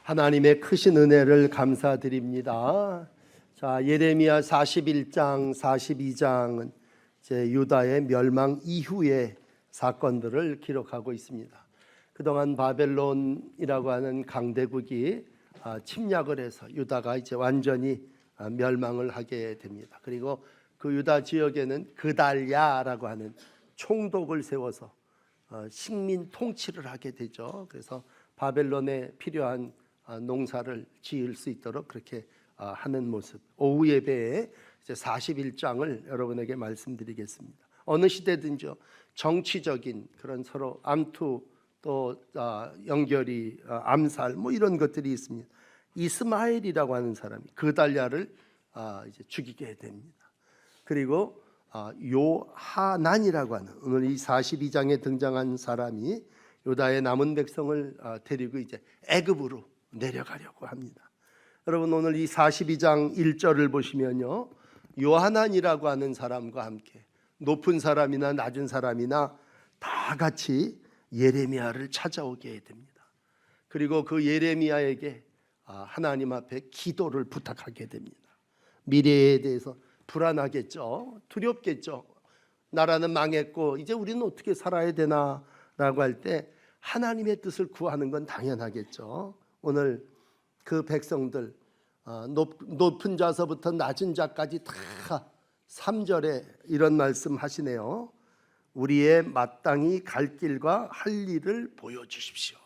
하나님의 크신 은혜를 감사드립니다. 자, 예레미야 41장, 42장은 이제 유다의 멸망 이후의 사건들을 기록하고 있습니다. 그동안 바벨론이라고 하는 강대국이 침략을 해서 유다가 이제 완전히 멸망을 하게 됩니다. 그리고 그 유다 지역에는 그달랴라고 하는 총독을 세워서 식민 통치를 하게 되죠. 그래서 바벨론에 필요한 농사를 지을 수 있도록 그렇게 하는 모습. 오후 예배에 이제 41장을 여러분에게 말씀드리겠습니다. 어느 시대든지요, 정치적인 그런 서로 암투 또 연결이 암살 뭐 이런 것들이 있습니다. 이스마엘이라고 하는 사람이 그달랴를 이제 죽이게 됩니다. 그리고 요하난이라고 하는 오늘 이 42장에 등장한 사람이 유다의 남은 백성을 데리고 이제 애굽으로 내려가려고 합니다. 여러분 오늘 이 42장 1절을 보시면요, 요하난이라고 하는 사람과 함께 높은 사람이나 낮은 사람이나 다 같이 예레미야를 찾아오게 됩니다. 그리고 그 예레미야에게 하나님 앞에 기도를 부탁하게 됩니다. 미래에 대해서 불안하겠죠, 두렵겠죠. 나라는 망했고 이제 우리는 어떻게 살아야 되나 라고 할 때 하나님의 뜻을 구하는 건 당연하겠죠. 오늘 그 백성들 높은 자서부터 낮은 자까지 다 3절에 이런 말씀 하시네요. 우리의 마땅히 갈 길과 할 일을 보여주십시오.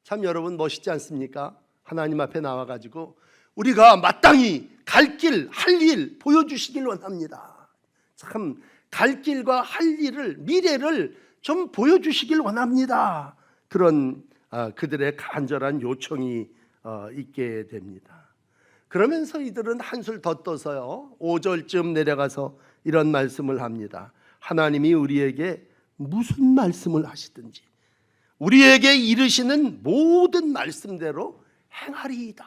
참 여러분 멋있지 않습니까? 하나님 앞에 나와가지고 우리가 마땅히 갈 길, 할 일 보여주시길 원합니다. 참 갈 길과 할 일을, 미래를 좀 보여주시길 원합니다. 그런 그들의 간절한 요청이 있게 됩니다. 그러면서 이들은 한술 더 떠서요, 5절쯤 내려가서 이런 말씀을 합니다. 하나님이 우리에게 무슨 말씀을 하시든지 우리에게 이르시는 모든 말씀대로 행하리이다.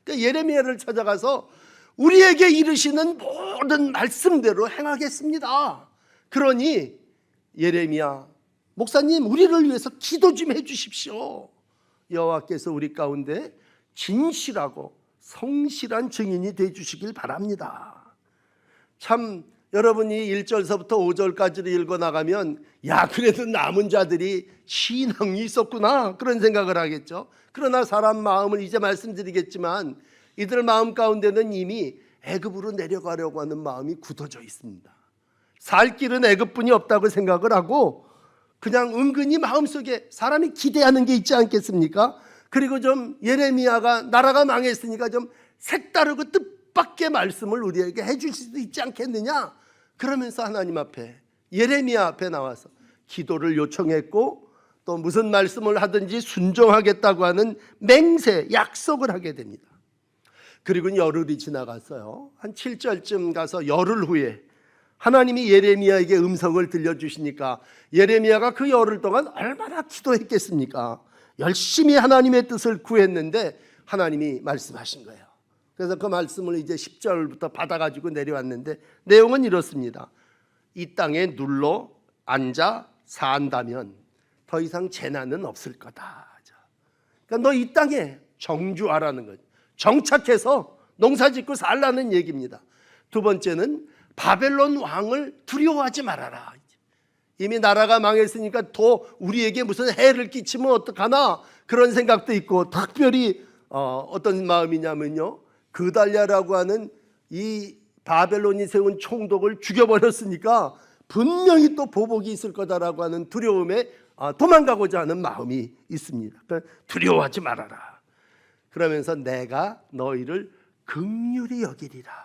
그러니까 예레미야를 찾아가서 우리에게 이르시는 모든 말씀대로 행하겠습니다. 그러니 예레미야, 목사님 우리를 위해서 기도 좀 해주십시오. 여호와께서 우리 가운데 진실하고 성실한 증인이 되어주시길 바랍니다. 참 여러분이 1절서부터 5절까지를 읽어나가면 야, 그래도 남은 자들이 신앙이 있었구나 그런 생각을 하겠죠. 그러나 사람 마음을 이제 말씀드리겠지만 이들 마음 가운데는 이미 애굽으로 내려가려고 하는 마음이 굳어져 있습니다. 살 길은 애굽뿐이 없다고 생각을 하고 그냥 은근히 마음속에 사람이 기대하는 게 있지 않겠습니까? 그리고 좀 예레미야가 나라가 망했으니까 좀 색다르고 뜻밖의 말씀을 우리에게 해줄 수도 있지 않겠느냐, 그러면서 하나님 앞에 예레미야 앞에 나와서 기도를 요청했고 또 무슨 말씀을 하든지 순종하겠다고 하는 맹세, 약속을 하게 됩니다. 그리고 열흘이 지나갔어요. 한 7절쯤 가서 열흘 후에 하나님이 예레미야에게 음성을 들려주시니까 예레미야가 그 열흘 동안 얼마나 기도했겠습니까? 열심히 하나님의 뜻을 구했는데 하나님이 말씀하신 거예요. 그래서 그 말씀을 이제 10절부터 받아가지고 내려왔는데 내용은 이렇습니다. 이 땅에 눌러 앉아 산다면 더 이상 재난은 없을 거다. 그러니까 너 이 땅에 정주하라는 거죠. 정착해서 농사짓고 살라는 얘기입니다. 두 번째는 바벨론 왕을 두려워하지 말아라. 이미 나라가 망했으니까 더 우리에게 무슨 해를 끼치면 어떡하나 그런 생각도 있고, 특별히 어떤 마음이냐면요, 그달랴라고 하는 이 바벨론이 세운 총독을 죽여버렸으니까 분명히 또 보복이 있을 거다라고 하는 두려움에 도망가고자 하는 마음이 있습니다. 그러니까 두려워하지 말아라. 그러면서 내가 너희를 긍휼히 여기리라.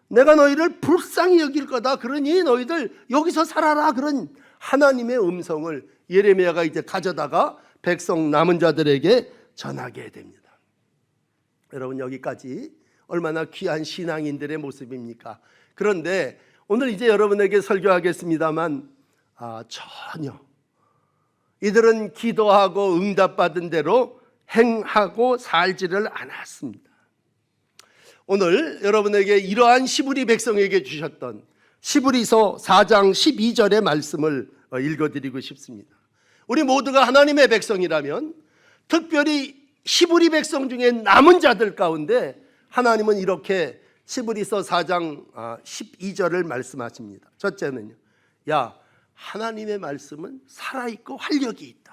내가 너희를 불쌍히 여길 거다. 그러니 너희들 여기서 살아라. 그런 하나님의 음성을 예레미야가 이제 가져다가 백성 남은 자들에게 전하게 됩니다. 여러분 여기까지 얼마나 귀한 신앙인들의 모습입니까? 그런데 오늘 이제 여러분에게 설교하겠습니다만 전혀 이들은 기도하고 응답받은 대로 행하고 살지를 않았습니다. 오늘 여러분에게 이러한 시브리 백성에게 주셨던 시브리서 4장 12절의 말씀을 읽어드리고 싶습니다. 우리 모두가 하나님의 백성이라면 특별히 히브리 백성 중에 남은 자들 가운데 하나님은 이렇게 히브리서 4장 12절을 말씀하십니다. 첫째는요, 야, 하나님의 말씀은 살아있고 활력이 있다.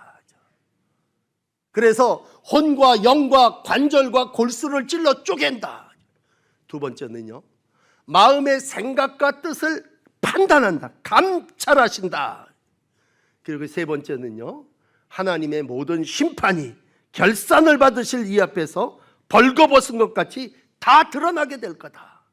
그래서 혼과 영과 관절과 골수를 찔러 쪼갠다. 두 번째는요, 마음의 생각과 뜻을 판단한다, 감찰하신다. 그리고 세 번째는요, 하나님의 모든 심판이 결산을 받으실 이 앞에서 벌거벗은 것 같이 다 드러나게 될 거다.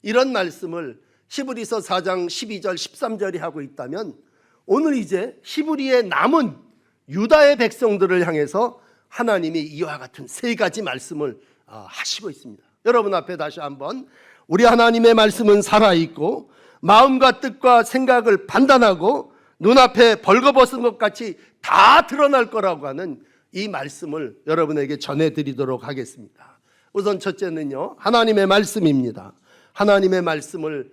이런 말씀을 히브리서 4장 12절 13절이 하고 있다면, 오늘 이제 히브리에 남은 유다의 백성들을 향해서 하나님이 이와 같은 세 가지 말씀을 하시고 있습니다. 여러분 앞에 다시 한번, 우리 하나님의 말씀은 살아있고 마음과 뜻과 생각을 판단하고 눈앞에 벌거벗은 것 같이 다 드러날 거라고 하는 이 말씀을 여러분에게 전해드리도록 하겠습니다. 우선 첫째는요, 하나님의 말씀입니다. 하나님의 말씀을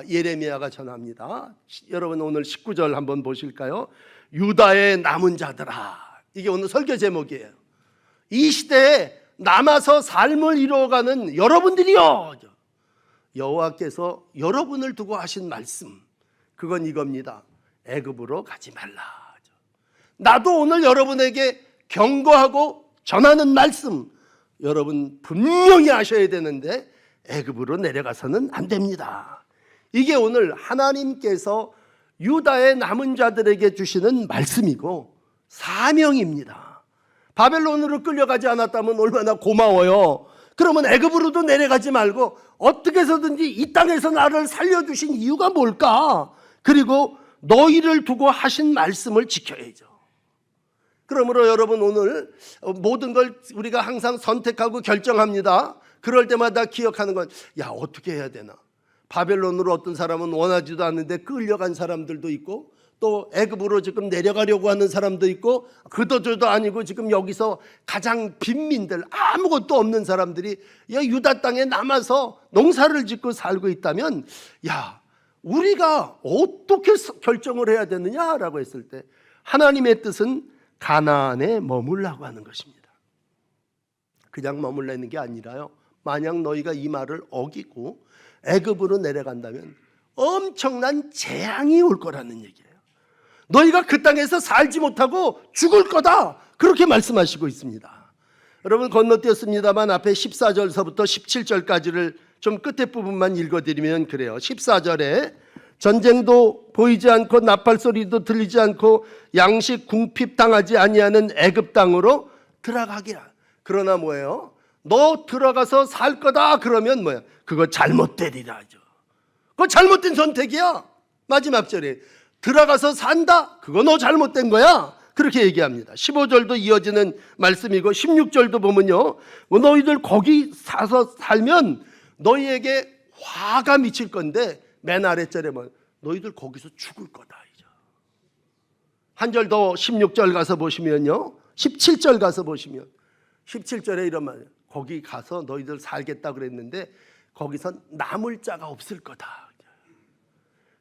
예레미야가 전합니다. 여러분 오늘 19절 한번 보실까요? 유다의 남은 자들아, 이게 오늘 설교 제목이에요. 이 시대에 남아서 삶을 이루어가는 여러분들이요, 여호와께서 여러분을 두고 하신 말씀, 그건 이겁니다. 애굽으로 가지 말라. 나도 오늘 여러분에게 경고하고 전하는 말씀, 여러분 분명히 하셔야 되는데 애굽으로 내려가서는 안 됩니다. 이게 오늘 하나님께서 유다의 남은 자들에게 주시는 말씀이고 사명입니다. 바벨론으로 끌려가지 않았다면 얼마나 고마워요. 그러면 애굽으로도 내려가지 말고 어떻게 해서든지 이 땅에서 나를 살려주신 이유가 뭘까? 그리고 너희를 두고 하신 말씀을 지켜야죠. 그러므로 여러분 오늘 모든 걸 우리가 항상 선택하고 결정합니다. 그럴 때마다 기억하는 건, 야, 어떻게 해야 되나? 바벨론으로 어떤 사람은 원하지도 않는데 끌려간 사람들도 있고, 또 애굽으로 지금 내려가려고 하는 사람도 있고, 그도저도 아니고 지금 여기서 가장 빈민들, 아무것도 없는 사람들이 유다 땅에 남아서 농사를 짓고 살고 있다면, 야, 우리가 어떻게 결정을 해야 되느냐라고 했을 때 하나님의 뜻은 가나안에 머물라고 하는 것입니다. 그냥 머물라는 게 아니라요, 만약 너희가 이 말을 어기고 애굽으로 내려간다면 엄청난 재앙이 올 거라는 얘기예요. 너희가 그 땅에서 살지 못하고 죽을 거다, 그렇게 말씀하시고 있습니다. 여러분 건너뛰었습니다만 앞에 14절서부터 17절까지를 좀 끝에 부분만 읽어드리면 그래요. 14절에 전쟁도 보이지 않고 나팔 소리도 들리지 않고 양식 궁핍 당하지 아니하는 애굽 땅으로 들어가기라. 그러나 뭐예요? 너 들어가서 살 거다 그러면 뭐야? 그거 잘못되리라죠. 그거 잘못된 선택이야. 마지막 절에 들어가서 산다, 그거 너 잘못된 거야, 그렇게 얘기합니다. 15절도 이어지는 말씀이고 16절도 보면요, 너희들 거기 사서 살면 너희에게 화가 미칠 건데 맨 아래절에 뭐 너희들 거기서 죽을 거다. 한 절 더 16절 가서 보시면요, 17절 가서 보시면 17절에 이런 말, 거기 가서 너희들 살겠다 그랬는데 거기선 남을 자가 없을 거다.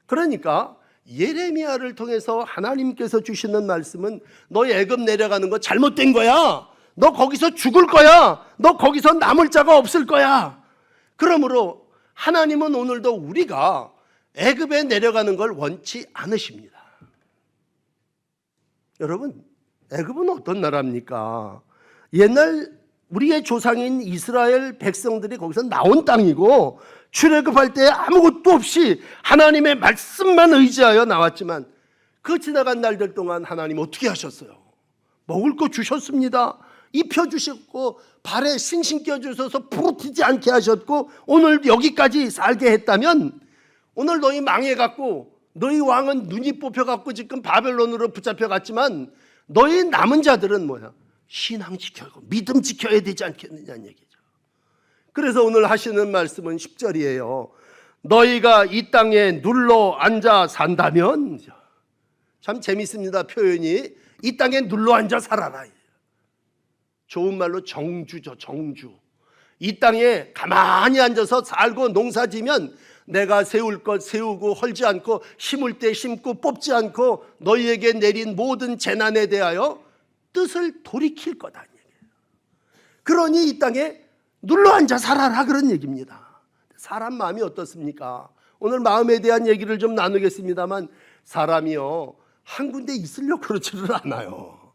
그러니까 예레미야를 통해서 하나님께서 주시는 말씀은 너 애굽 내려가는 거 잘못된 거야. 너 거기서 죽을 거야. 너 거기서 남을 자가 없을 거야. 그러므로 하나님은 오늘도 우리가 애굽에 내려가는 걸 원치 않으십니다. 여러분, 애굽은 어떤 나라입니까? 옛날 우리의 조상인 이스라엘 백성들이 거기서 나온 땅이고, 출애굽할 때 아무것도 없이 하나님의 말씀만 의지하여 나왔지만 그 지나간 날들 동안 하나님 어떻게 하셨어요? 먹을 거 주셨습니다. 입혀주셨고 발에 싱싱 껴주셔서 부러지지 않게 하셨고, 오늘 여기까지 살게 했다면 오늘 너희 망해갖고 너희 왕은 눈이 뽑혀갖고 지금 바벨론으로 붙잡혀갔지만 너희 남은 자들은 뭐야? 신앙 지켜야 하고 믿음 지켜야 되지 않겠느냐는 얘기죠. 그래서 오늘 하시는 말씀은 10절이에요. 너희가 이 땅에 눌러 앉아 산다면, 참 재밌습니다. 표현이 이 땅에 눌러 앉아 살아라. 좋은 말로 정주죠. 정주. 이 땅에 가만히 앉아서 살고 농사지면 내가 세울 것 세우고 헐지 않고 심을 때 심고 뽑지 않고 너희에게 내린 모든 재난에 대하여 뜻을 돌이킬 거다. 그러니 이 땅에 눌러앉아 살아라 그런 얘기입니다. 사람 마음이 어떻습니까? 오늘 마음에 대한 얘기를 좀 나누겠습니다만 사람이요 한 군데 있으려고 그렇지를 않아요.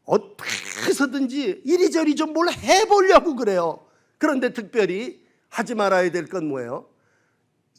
어떻게 해서든지 이리저리 좀 뭘 해보려고 그래요. 그런데 특별히 하지 말아야 될 건 뭐예요?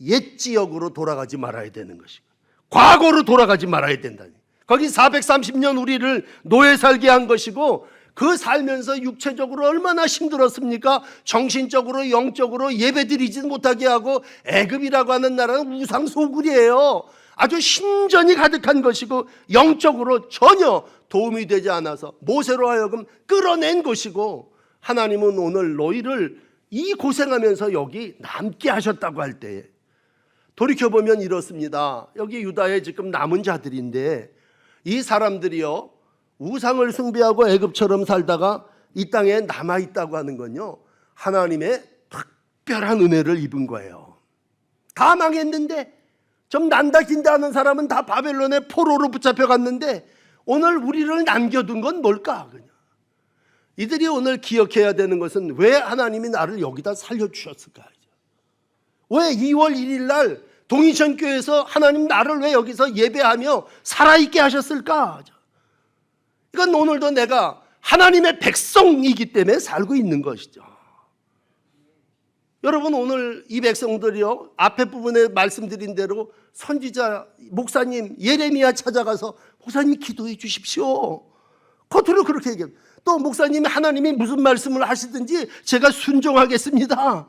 옛 지역으로 돌아가지 말아야 되는 것이고 과거로 돌아가지 말아야 된다니. 거기 430년 우리를 노예 살게 한 것이고 그 살면서 육체적으로 얼마나 힘들었습니까? 정신적으로 영적으로 예배드리지 못하게 하고 애굽이라고 하는 나라는 우상소굴이에요. 아주 신전이 가득한 것이고 영적으로 전혀 도움이 되지 않아서 모세로 하여금 끌어낸 것이고 하나님은 오늘 너희를 이 고생하면서 여기 남게 하셨다고 할 때에 돌이켜보면 이렇습니다. 여기 유다에 지금 남은 자들인데 이 사람들이요 우상을 숭배하고 애굽처럼 살다가 이 땅에 남아있다고 하는 건요 하나님의 특별한 은혜를 입은 거예요. 다 망했는데 좀 난다 긴다 하는 사람은 다 바벨론의 포로로 붙잡혀 갔는데 오늘 우리를 남겨둔 건 뭘까? 그냥 이들이 오늘 기억해야 되는 것은 왜 하나님이 나를 여기다 살려주셨을까? 왜 2월 1일 날 동이천 교회에서 하나님 나를 왜 여기서 예배하며 살아있게 하셨을까? 이건 오늘도 내가 하나님의 백성이기 때문에 살고 있는 것이죠. 여러분 오늘 이 백성들이요 앞에 부분에 말씀드린 대로 선지자 목사님 예레미야 찾아가서 목사님 기도해 주십시오. 겉으로 그렇게 얘기해요. 또 목사님이 하나님이 무슨 말씀을 하시든지 제가 순종하겠습니다.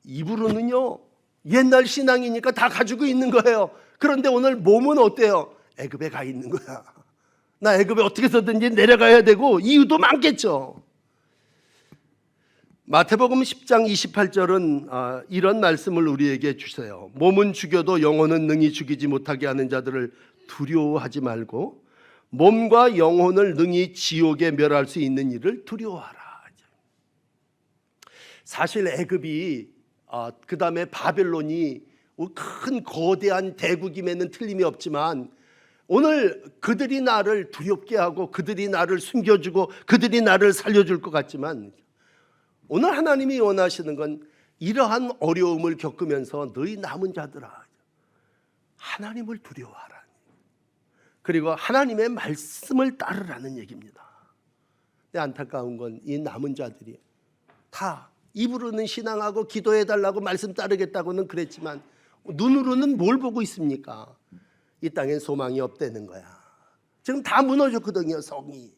입으로는요 옛날 신앙이니까 다 가지고 있는 거예요. 그런데 오늘 몸은 어때요? 애굽에 가 있는 거야. 나 애굽에 어떻게 해서든지 내려가야 되고 이유도 많겠죠. 마태복음 10장 28절은 이런 말씀을 우리에게 주세요. 몸은 죽여도 영혼은 능히 죽이지 못하게 하는 자들을 두려워하지 말고 몸과 영혼을 능히 지옥에 멸할 수 있는 일을 두려워하라. 사실 애굽이 그 다음에 바벨론이 큰 거대한 대국임에는 틀림이 없지만 오늘 그들이 나를 두렵게 하고 그들이 나를 숨겨주고 그들이 나를 살려줄 것 같지만 오늘 하나님이 원하시는 건 이러한 어려움을 겪으면서 너희 남은 자들아 하나님을 두려워하라. 그리고 하나님의 말씀을 따르라는 얘기입니다. 근데 안타까운 건 이 남은 자들이 다 입으로는 신앙하고 기도해달라고 말씀 따르겠다고는 그랬지만 눈으로는 뭘 보고 있습니까? 이 땅엔 소망이 없다는 거야. 지금 다 무너졌거든요. 성이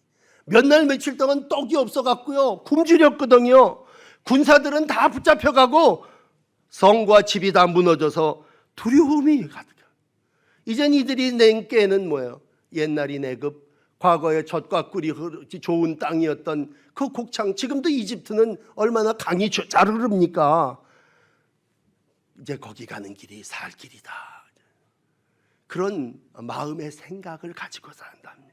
몇 날 며칠 동안 떡이 없어갖고요 굶주렸거든요. 군사들은 다 붙잡혀가고 성과 집이 다 무너져서 두려움이 가득해. 이젠 이들이 낸 깨는 뭐예요? 옛날인 애굽, 과거에 젖과 꿀이 좋은 땅이었던 그 곡창. 지금도 이집트는 얼마나 강이 잘 흐릅니까? 이제 거기 가는 길이 살 길이다. 그런 마음의 생각을 가지고 산답니다.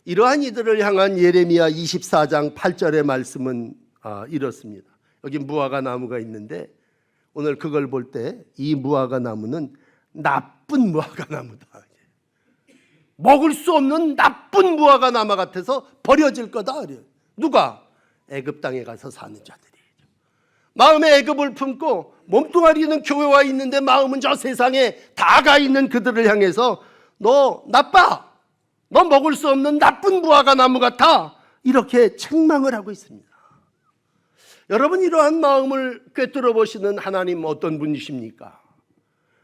이러한 이들을 향한 예레미야 24장 8절의 말씀은 이렇습니다. 여기 무화과 나무가 있는데 오늘 그걸 볼 때 이 무화과 나무는 나쁜 무화과 나무다. 먹을 수 없는 나쁜 무화과 나무 같아서 버려질 거다. 누가? 애굽 땅에 가서 사는 자들이. 마음에 애굽을 품고 몸뚱아리는 교회와 있는데 마음은 저 세상에 다 가 있는 그들을 향해서 너 나빠, 너 먹을 수 없는 나쁜 무화과 나무 같아, 이렇게 책망을 하고 있습니다. 여러분 이러한 마음을 꿰뚫어 보시는 하나님 어떤 분이십니까?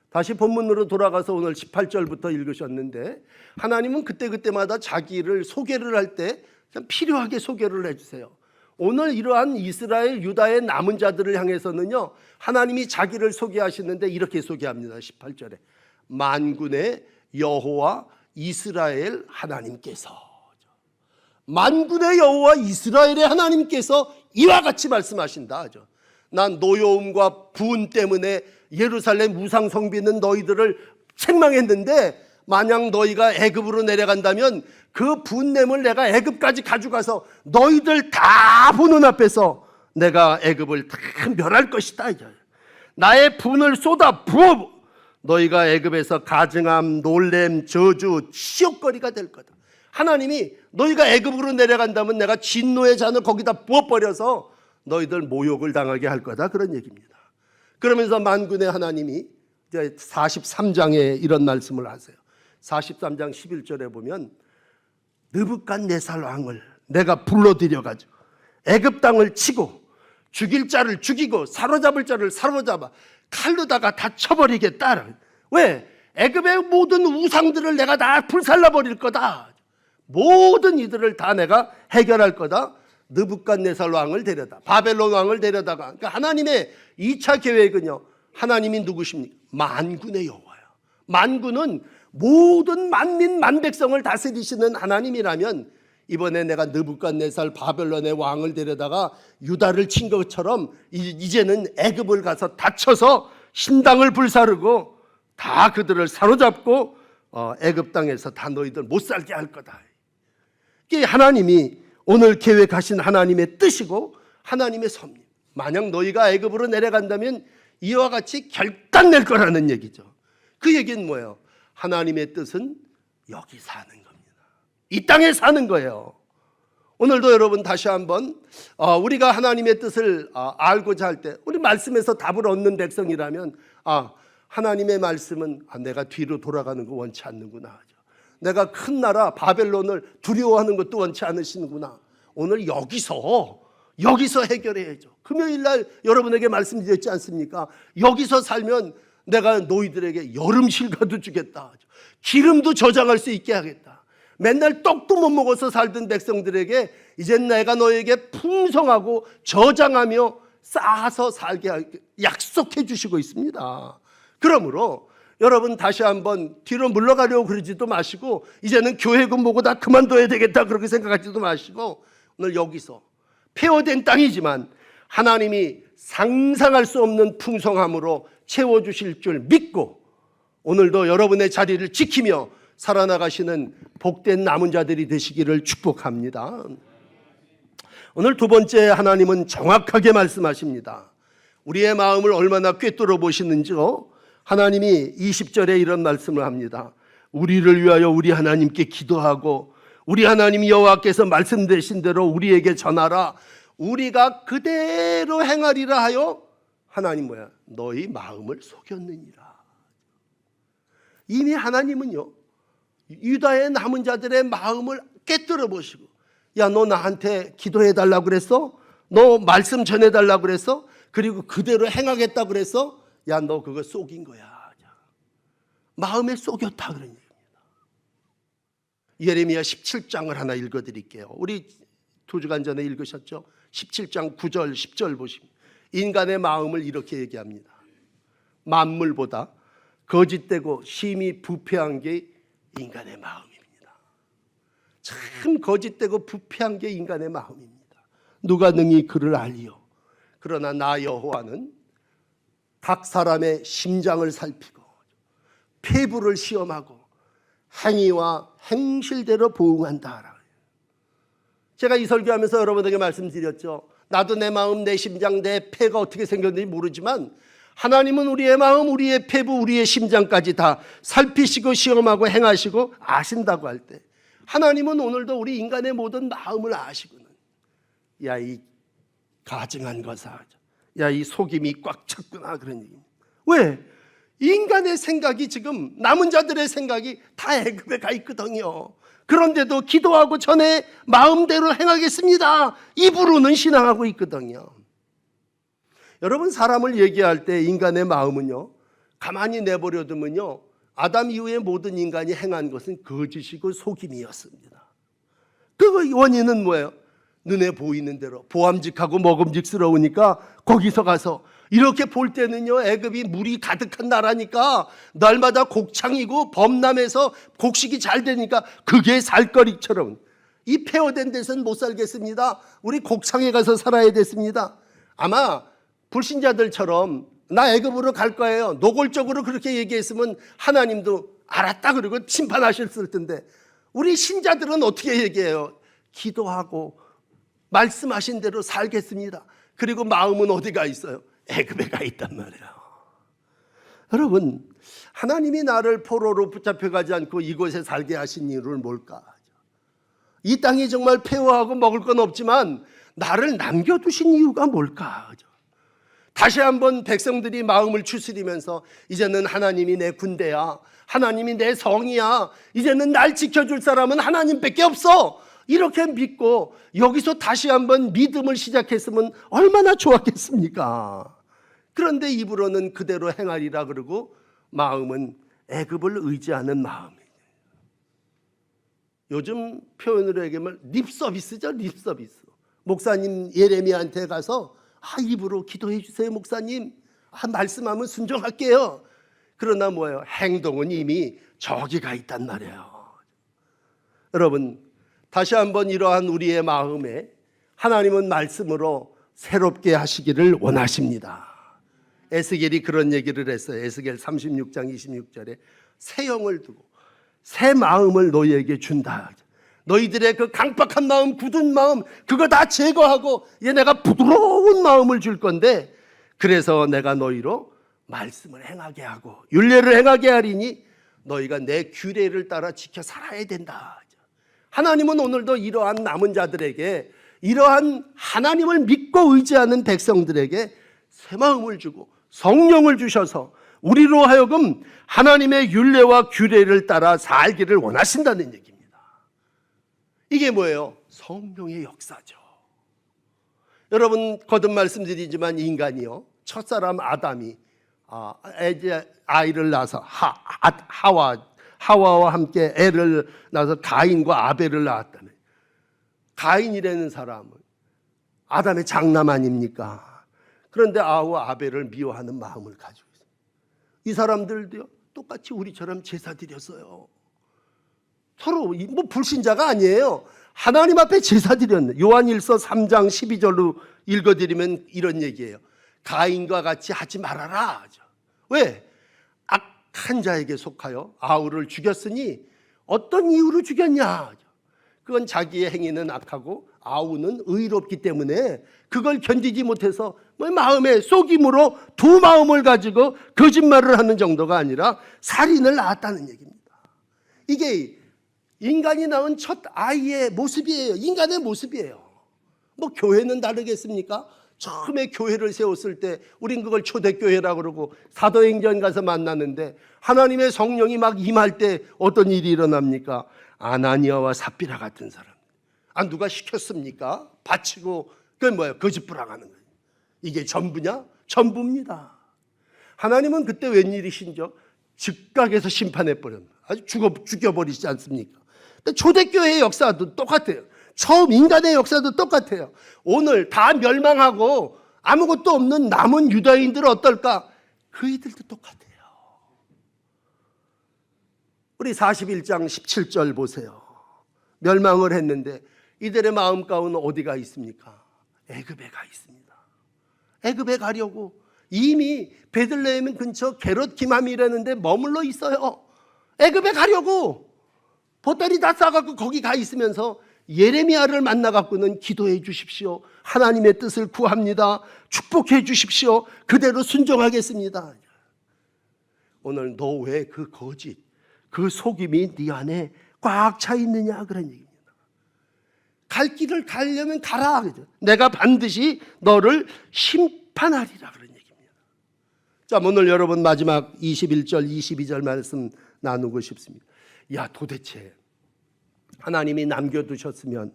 다시 본문으로 돌아가서 오늘 18절부터 읽으셨는데 하나님은 그때그때마다 자기를 소개를 할 때 필요하게 소개를 해주세요. 오늘 이러한 이스라엘 유다의 남은 자들을 향해서는요 하나님이 자기를 소개하시는데 이렇게 소개합니다. 18절에 만군의 여호와 이스라엘 하나님께서, 만군의 여호와 이스라엘의 하나님께서 이와 같이 말씀하신다. 난 노여움과 부은 때문에 예루살렘 우상 성비는 너희들을 책망했는데 만약 너희가 애굽으로 내려간다면 그 분냄을 내가 애굽까지 가져가서 너희들 다 보는 앞에서 내가 애굽을 다 멸할 것이다. 나의 분을 쏟아 부어 너희가 애굽에서 가증함, 놀램, 저주, 치욕거리가 될 거다. 하나님이 너희가 애굽으로 내려간다면 내가 진노의 잔을 거기다 부어버려서 너희들 모욕을 당하게 할 거다, 그런 얘기입니다. 그러면서 만군의 하나님이 이제 43장에 이런 말씀을 하세요. 43장 11절에 보면 느부갓네살 왕을 내가 불러들여가지고 애굽 땅을 치고 죽일 자를 죽이고 사로잡을 자를 사로잡아 칼로다가 다 쳐버리겠다. 왜? 애굽의 모든 우상들을 내가 다 불살라버릴 거다. 모든 이들을 다 내가 해결할 거다. 느부갓네살 왕을 데려다, 바벨론 왕을 데려다가. 그러니까 하나님의 2차 계획은요, 하나님이 누구십니까? 만군의 여호와예요. 만군은 모든 만민 만백성을 다스리시는 하나님이라면 이번에 내가 느부갓네살 바벨론의 왕을 데려다가 유다를 친 것처럼 이제는 애굽을 가서 다쳐서 신당을 불사르고 다 그들을 사로잡고 애굽 땅에서 다 너희들 못 살게 할 거다. 이게 하나님이 오늘 계획하신 하나님의 뜻이고 하나님의 섭리. 만약 너희가 애굽으로 내려간다면 이와 같이 결단 낼 거라는 얘기죠. 그 얘기는 뭐예요? 하나님의 뜻은 여기 사는 겁니다. 이 땅에 사는 거예요. 오늘도 여러분 다시 한번 우리가 하나님의 뜻을 알고자 할 때, 우리 말씀에서 답을 얻는 백성이라면 하나님의 말씀은 내가 뒤로 돌아가는 거 원치 않는구나. 내가 큰 나라 바벨론을 두려워하는 것도 원치 않으시는구나. 오늘 여기서 해결해야죠. 금요일 날 여러분에게 말씀드렸지 않습니까? 여기서 살면 내가 너희들에게 여름 실과도 주겠다. 기름도 저장할 수 있게 하겠다. 맨날 떡도 못 먹어서 살던 백성들에게 이젠 내가 너에게 풍성하고 저장하며 쌓아서 살게 약속해 주시고 있습니다. 그러므로 여러분 다시 한번 뒤로 물러가려고 그러지도 마시고 이제는 교회금 보고 다 그만둬야 되겠다 그렇게 생각하지도 마시고 오늘 여기서 폐허된 땅이지만 하나님이 상상할 수 없는 풍성함으로 채워주실 줄 믿고 오늘도 여러분의 자리를 지키며 살아나가시는 복된 남은 자들이 되시기를 축복합니다. 오늘 두 번째, 하나님은 정확하게 말씀하십니다. 우리의 마음을 얼마나 꿰뚫어 보시는지요. 하나님이 20절에 이런 말씀을 합니다. 우리를 위하여 우리 하나님께 기도하고 우리 하나님 여호와께서 말씀되신 대로 우리에게 전하라. 우리가 그대로 행하리라 하여 하나님 뭐야? 너희 마음을 속였느니라. 이미 하나님은요, 유다의 남은 자들의 마음을 꿰뚫어 보시고, 야, 너 나한테 기도해 달라고 그랬어? 너 말씀 전해 달라고 그랬어? 그리고 그대로 행하겠다 그랬어? 야, 너 그거 속인 거야. 마음에 속였다 그런 얘기입니다. 예레미야 17장을 하나 읽어드릴게요. 우리 2주간 전에 읽으셨죠? 17장 9절 10절 보시면 인간의 마음을 이렇게 얘기합니다. 만물보다 거짓되고 심히 부패한 게 인간의 마음입니다. 참 거짓되고 부패한 게 인간의 마음입니다. 누가 능히 그를 알리요? 그러나 나 여호와는 각 사람의 심장을 살피고 폐부를 시험하고 행위와 행실대로 보응한다. 제가 이 설교하면서 여러분에게 말씀드렸죠. 나도 내 마음, 내 심장, 내 폐가 어떻게 생겼는지 모르지만 하나님은 우리의 마음, 우리의 폐부, 우리의 심장까지 다 살피시고 시험하고 행하시고 아신다고 할 때 하나님은 오늘도 우리 인간의 모든 마음을 아시고는 야, 이 가증한 것아, 야, 이 속임이 꽉 찼구나 그런 얘기입니다. 왜? 인간의 생각이 지금 남은 자들의 생각이 다 애굽에 가 있거든요. 그런데도 기도하고 전에 마음대로 행하겠습니다 입으로는 신앙하고 있거든요. 여러분, 사람을 얘기할 때 인간의 마음은요, 가만히 내버려두면요, 아담 이후에 모든 인간이 행한 것은 거짓이고 속임이었습니다. 그 원인은 뭐예요? 눈에 보이는 대로 보암직하고 먹음직스러우니까 거기서 가서 이렇게 볼 때는요, 애굽이 물이 가득한 나라니까 날마다 곡창이고 범람해서 곡식이 잘 되니까 그게 살거리처럼 이 폐허된 데서는 못 살겠습니다. 우리 곡창에 가서 살아야 됐습니다. 아마 불신자들처럼 나 애굽으로 갈 거예요, 노골적으로 그렇게 얘기했으면 하나님도 알았다 그러고 심판하셨을 텐데 우리 신자들은 어떻게 얘기해요? 기도하고 말씀하신 대로 살겠습니다. 그리고 마음은 어디가 있어요? 애굽에 가 있단 말이에요. 여러분, 하나님이 나를 포로로 붙잡혀가지 않고 이곳에 살게 하신 이유는 뭘까? 이 땅이 정말 폐허하고 먹을 건 없지만 나를 남겨두신 이유가 뭘까? 다시 한번 백성들이 마음을 추스리면서 이제는 하나님이 내 군대야, 하나님이 내 성이야, 이제는 날 지켜줄 사람은 하나님밖에 없어, 이렇게 믿고 여기서 다시 한번 믿음을 시작했으면 얼마나 좋았겠습니까? 그런데 입으로는 그대로 행하리라 그러고 마음은 애굽을 의지하는 마음이에요. 요즘 표현으로 얘기하면 립서비스죠. 립서비스. 목사님 예레미야한테 가서 입으로 기도해 주세요 목사님, 말씀하면 순종할게요. 그러나 뭐예요? 행동은 이미 저기 가 있단 말이에요. 여러분, 다시 한번 이러한 우리의 마음에 하나님은 말씀으로 새롭게 하시기를 원하십니다. 에스겔이 그런 얘기를 했어요. 에스겔 36장 26절에 새 영을 두고 새 마음을 너희에게 준다. 너희들의 그 강박한 마음, 굳은 마음, 그거 다 제거하고 이제 내가 부드러운 마음을 줄 건데, 그래서 내가 너희로 말씀을 행하게 하고 율례를 행하게 하리니 너희가 내 규례를 따라 지켜 살아야 된다. 하나님은 오늘도 이러한 남은 자들에게, 이러한 하나님을 믿고 의지하는 백성들에게 새 마음을 주고 성령을 주셔서 우리로 하여금 하나님의 율례와 규례를 따라 살기를 원하신다는 얘기입니다. 이게 뭐예요? 성령의 역사죠. 여러분, 거듭 말씀드리지만 인간이요, 첫사람 아담이 아이를 낳아서 하와와 함께 애를 낳아서 가인과 아벨을 낳았다며. 가인이라는 사람은 아담의 장남 아닙니까? 그런데 아벨을 미워하는 마음을 가지고 있어요. 이 사람들도요, 똑같이 우리처럼 제사 드렸어요. 서로 불신자가 아니에요. 하나님 앞에 제사 드렸네. 요한일서 3장 12절로 읽어드리면 이런 얘기예요. 가인과 같이 하지 말아라. 왜? 악한 자에게 속하여 아우를 죽였으니 어떤 이유로 죽였냐? 그건 자기의 행위는 악하고 아우는 의롭기 때문에 그걸 견디지 못해서 마음에 속임으로 두 마음을 가지고 거짓말을 하는 정도가 아니라 살인을 낳았다는 얘기입니다. 이게 인간이 낳은 첫 아이의 모습이에요. 인간의 모습이에요. 교회는 다르겠습니까? 처음에 교회를 세웠을 때 우린 그걸 초대교회라고 그러고 사도행전 가서 만나는데 하나님의 성령이 막 임할 때 어떤 일이 일어납니까? 아나니아와 삽비라 같은 사람. 누가 시켰습니까? 바치고 그건 뭐예요? 거짓부랑하는 거예요. 이게 전부냐? 전부입니다. 하나님은 그때 웬일이신죠? 즉각에서 심판해버립니다. 아주 죽여버리시지 않습니까? 초대교회의 역사도 똑같아요. 처음 인간의 역사도 똑같아요. 오늘 다 멸망하고 아무것도 없는 남은 유다인들은 어떨까? 그이들도 똑같아요. 우리 41장 17절 보세요. 멸망을 했는데 이들의 마음 가운데 어디가 있습니까? 애굽에 가 있습니다. 애굽에 가려고 이미 베들레헴 근처 게롯 기맘이라는데 머물러 있어요. 애굽에 가려고 보따리 다 싸갖고 거기 가 있으면서 예레미야를 만나갖고는 기도해 주십시오. 하나님의 뜻을 구합니다. 축복해 주십시오. 그대로 순종하겠습니다. 오늘 너 왜 그 거짓, 그 속임이 네 안에 꽉 차 있느냐 그런 얘기입니다. 갈 길을 가려면 가라. 내가 반드시 너를 심판하리라 그런 얘기입니다. 자, 오늘 여러분 마지막 21절 22절 말씀 나누고 싶습니다. 도대체 하나님이 남겨두셨으면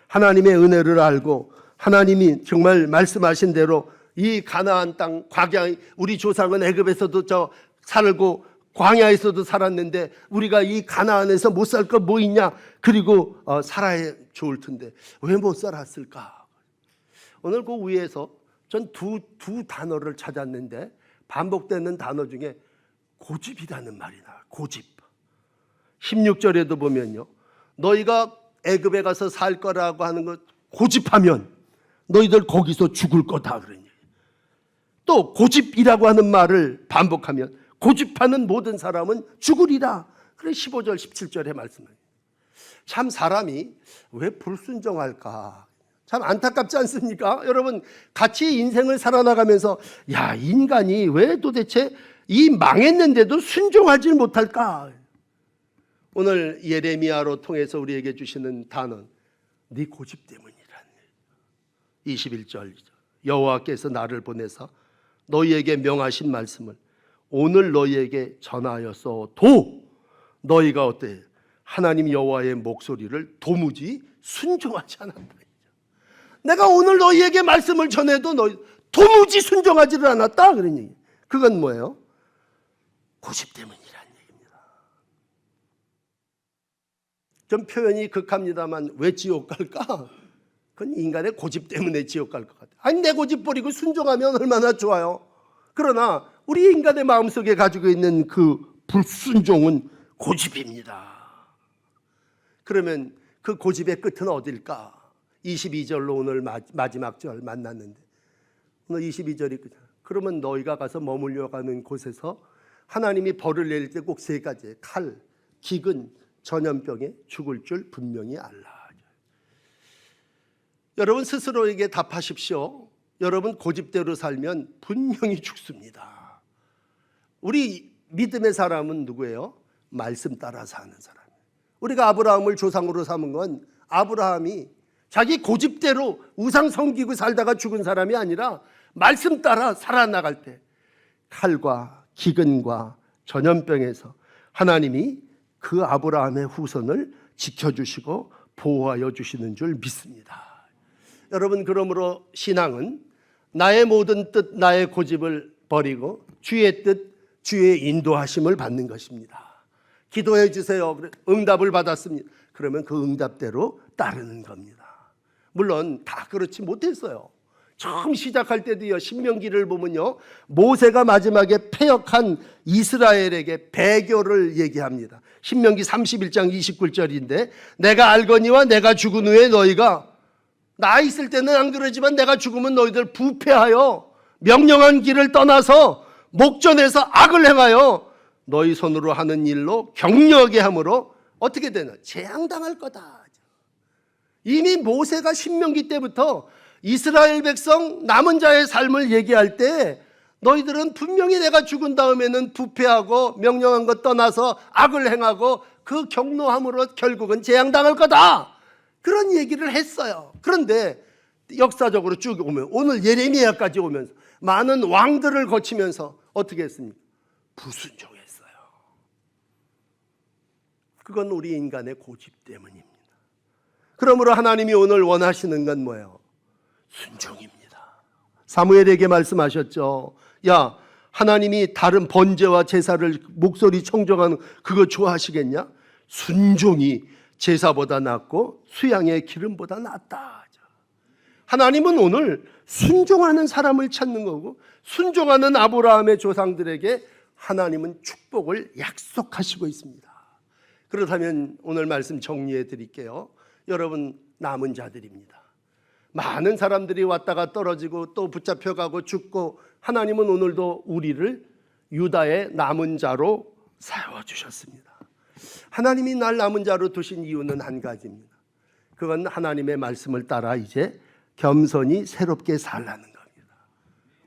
하나님의 은혜를 알고 하나님이 정말 말씀하신 대로 이 가나안 땅, 광야, 우리 조상은 애굽에서도 살고 광야에서도 살았는데 우리가 이 가나안에서 못 살 거 뭐 있냐? 그리고 살아야 좋을 텐데 왜 못 살았을까? 오늘 그 위에서 전 두 단어를 찾았는데 반복되는 단어 중에 고집이라는 말이 나와요. 고집. 16절에도 보면요, 너희가 애굽에 가서 살 거라고 하는 것 고집하면 너희들 거기서 죽을 거다 그런 얘기예요. 또 고집이라고 하는 말을 반복하면 고집하는 모든 사람은 죽으리라. 그래 15절 17절에 말씀해요. 참 사람이 왜 불순종할까? 참 안타깝지 않습니까? 여러분, 같이 인생을 살아나가면서 인간이 왜 도대체 이 망했는데도 순종하지 못할까? 오늘 예레미야로 통해서 우리에게 주시는 단언, 네 고집 때문이란 21절 여호와께서 나를 보내사 너희에게 명하신 말씀을 오늘 너희에게 전하였어도 너희가 어때? 하나님 여호와의 목소리를 도무지 순종하지 않았다. 내가 오늘 너희에게 말씀을 전해도 너희 도무지 순종하지를 않았다. 그런 얘기. 그건 뭐예요? 고집 때문이라는 얘기입니다. 좀 표현이 극합니다만 왜 지옥 갈까? 그건 인간의 고집 때문에 지옥 갈 것 같아요. 아니 내 고집 버리고 순종하면 얼마나 좋아요. 그러나 우리 인간의 마음속에 가지고 있는 그 불순종은 고집입니다. 그러면 그 고집의 끝은 어딜까? 22절로 오늘 마지막 절 만났는데 오늘 22절이 그러면 너희가 가서 머물려 가는 곳에서 하나님이 벌을 내릴 때 꼭 세 가지 칼, 기근, 전염병에 죽을 줄 분명히 알라. 여러분 스스로에게 답하십시오. 여러분 고집대로 살면 분명히 죽습니다. 우리 믿음의 사람은 누구예요? 말씀 따라 사는 사람. 우리가 아브라함을 조상으로 삼은 건 아브라함이 자기 고집대로 우상 섬기고 살다가 죽은 사람이 아니라 말씀 따라 살아나갈 때 칼과 기근과 전염병에서 하나님이 그 아브라함의 후손을 지켜주시고 보호하여 주시는 줄 믿습니다. 여러분 그러므로 신앙은 나의 모든 뜻 나의 고집을 버리고 주의 뜻 주의 인도하심을 받는 것입니다. 기도해 주세요. 응답을 받았습니다. 그러면 그 응답대로 따르는 겁니다. 물론 다 그렇지 못했어요. 처음 시작할 때도요 신명기를 보면요 모세가 마지막에 패역한 이스라엘에게 배교를 얘기합니다. 신명기 31장 29절인데 내가 알거니와 내가 죽은 후에 너희가 나 있을 때는 안 그러지만 내가 죽으면 너희들 부패하여 명령한 길을 떠나서 목전에서 악을 행하여 너희 손으로 하는 일로 격려하게 함으로 어떻게 되나? 재앙당할 거다. 이미 모세가 신명기 때부터 이스라엘 백성 남은 자의 삶을 얘기할 때 너희들은 분명히 내가 죽은 다음에는 부패하고 명령한 것 떠나서 악을 행하고 그 격노함으로 결국은 재앙당할 거다. 그런 얘기를 했어요. 그런데 역사적으로 쭉 오면 오늘 예레미야까지 오면서 많은 왕들을 거치면서 어떻게 했습니까? 불순종했어요. 그건 우리 인간의 고집 때문입니다. 그러므로 하나님이 오늘 원하시는 건 뭐예요? 순종입니다. 사무엘에게 말씀하셨죠. 야, 하나님이 다른 번제와 제사를 목소리 청정하는 그거 좋아하시겠냐? 순종이 제사보다 낫고 수양의 기름보다 낫다. 하나님은 오늘 순종하는 사람을 찾는 거고 순종하는 아브라함의 조상들에게 하나님은 축복을 약속하시고 있습니다. 그렇다면 오늘 말씀 정리해 드릴게요. 여러분 남은 자들입니다. 많은 사람들이 왔다가 떨어지고 또 붙잡혀가고 죽고 하나님은 오늘도 우리를 유다의 남은 자로 세워주셨습니다. 하나님이 날 남은 자로 두신 이유는 한 가지입니다. 그건 하나님의 말씀을 따라 이제 겸손히 새롭게 살라는 겁니다.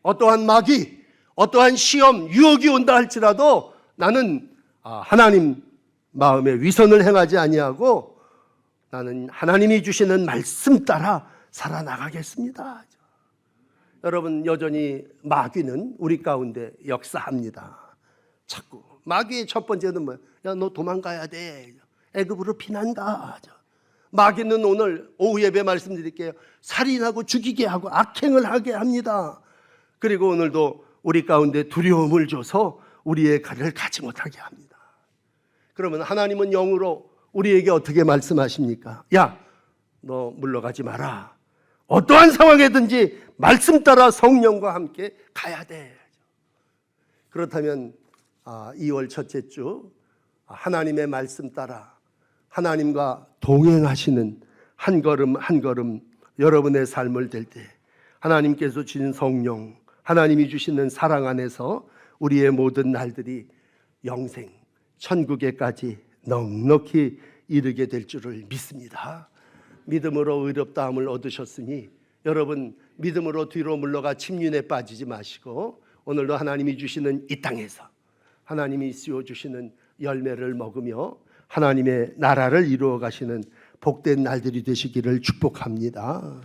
어떠한 마귀, 어떠한 시험, 유혹이 온다 할지라도 나는 하나님 마음에 위선을 행하지 아니하고 나는 하나님이 주시는 말씀 따라 살아나가겠습니다. 여러분 여전히 마귀는 우리 가운데 역사합니다. 자꾸 마귀의 첫 번째는 뭐야? 야, 너 도망가야 돼. 애굽으로 피난가. 마귀는 오늘 오후 예배 말씀드릴게요. 살인하고 죽이게 하고 악행을 하게 합니다. 그리고 오늘도 우리 가운데 두려움을 줘서 우리의 갈을 가지 못하게 합니다. 그러면 하나님은 영으로 우리에게 어떻게 말씀하십니까? 야, 너 물러가지 마라. 어떠한 상황이든지 말씀 따라 성령과 함께 가야 돼. 그렇다면 2월 첫째 주 하나님의 말씀 따라 하나님과 동행하시는 한 걸음 한 걸음 여러분의 삶을 될 때 하나님께서 주신 성령, 하나님이 주시는 사랑 안에서 우리의 모든 날들이 영생, 천국에까지 넉넉히 이르게 될 줄을 믿습니다. 믿음으로 의롭다함을 얻으셨으니 여러분 믿음으로 뒤로 물러가 침륜에 빠지지 마시고 오늘도 하나님이 주시는 이 땅에서 하나님이 씌워주시는 열매를 먹으며 하나님의 나라를 이루어 가시는 복된 날들이 되시기를 축복합니다.